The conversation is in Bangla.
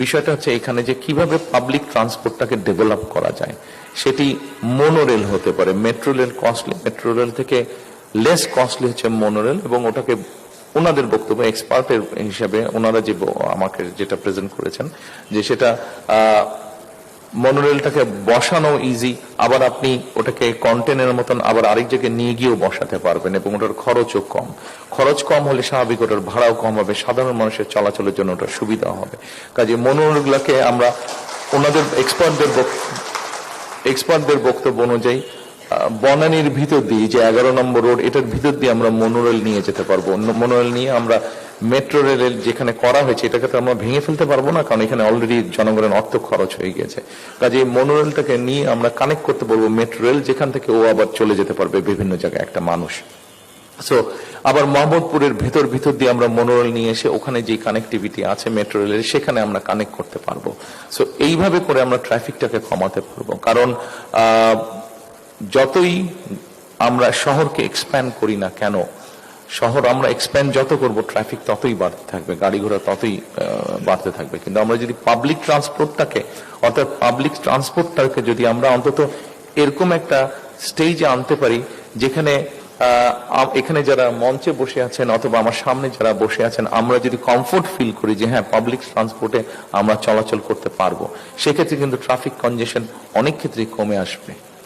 বিষয়টা হচ্ছে এখানে যে কিভাবে পাবলিক ট্রান্সপোর্টটাকে ডেভেলপ করা যায়। সেটি মোনোরেল হতে পারে, metro rail costly, metro rail থেকে লেস কস্টলি হচ্ছে মোনোরেল, এবং ওটাকে ওনাদের বক্তব্য এক্সপার্টের হিসাবে ওনারা যে আমাকে যেটা প্রেজেন্ট করেছেন যে সেটা মনোরেলটাকে বসানো ইজি, আবার আপনি ওটাকে কন্টেনারের মতন আবার আরেক জায়গায় নিয়ে গিয়েও বসাতে পারবেন, এবং ওটার খরচও কম। খরচ কম হলে স্বাভাবিক ওটার ভাড়াও কম হবে, সাধারণ মানুষের চলাচলের জন্য ওটার সুবিধা হবে। কাজে মনোরেলগুলোকে আমরা ওনাদের এক্সপার্টদের বক্তব্য অনুযায়ী বনানীর ভিতর দিয়ে যে 11 নম্বর রোড, এটার ভিতর দিয়ে আমরা মনোরেল নিয়ে যেতে পারবো। মনোরেল নিয়ে আমরা মেট্রো রেলের যেখানে করা হয়েছে এটাকে তো আমরা ভেঙে ফেলতে পারবো না, কারণ এখানে অলরেডি জনগণের অর্থ খরচ হয়ে গেছে। কাজে মনোরেলটাকে নিয়ে আমরা কানেক্ট করতে পারবো মেট্রো রেল, যেখান থেকে ও আবার চলে যেতে পারবে বিভিন্ন জায়গায় একটা মানুষ। সো আবার মোহাম্মদপুরের ভিতর দিয়ে আমরা মনোরেল নিয়ে এসে ওখানে যে কানেক্টিভিটি আছে মেট্রো রেলের, সেখানে আমরা কানেক্ট করতে পারবো। সো এইভাবে করে আমরা ট্রাফিকটাকে কমাতে পারবো। কারণ যতই আমরা শহরকে এক্সপ্যান্ড করি না কেন, শহর আমরা এক্সপ্যান্ড যত করব ট্রাফিক ততই বাড়তে থাকবে, গাড়ি ঘোড়া ততই বাড়তে থাকবে। কিন্তু আমরা যদি পাবলিক ট্রান্সপোর্টটাকে যদি আমরা অন্তত এরকম একটা স্টেজে আনতে পারি যেখানে এখানে যারা মঞ্চে বসে আছেন অথবা আমার সামনে যারা বসে আছেন, আমরা যদি কমফোর্ট ফিল করি যে হ্যাঁ পাবলিক ট্রান্সপোর্টে আমরা চলাচল করতে পারবো, সেক্ষেত্রে কিন্তু ট্রাফিক কনজেশন অনেক ক্ষেত্রেই কমে আসবে।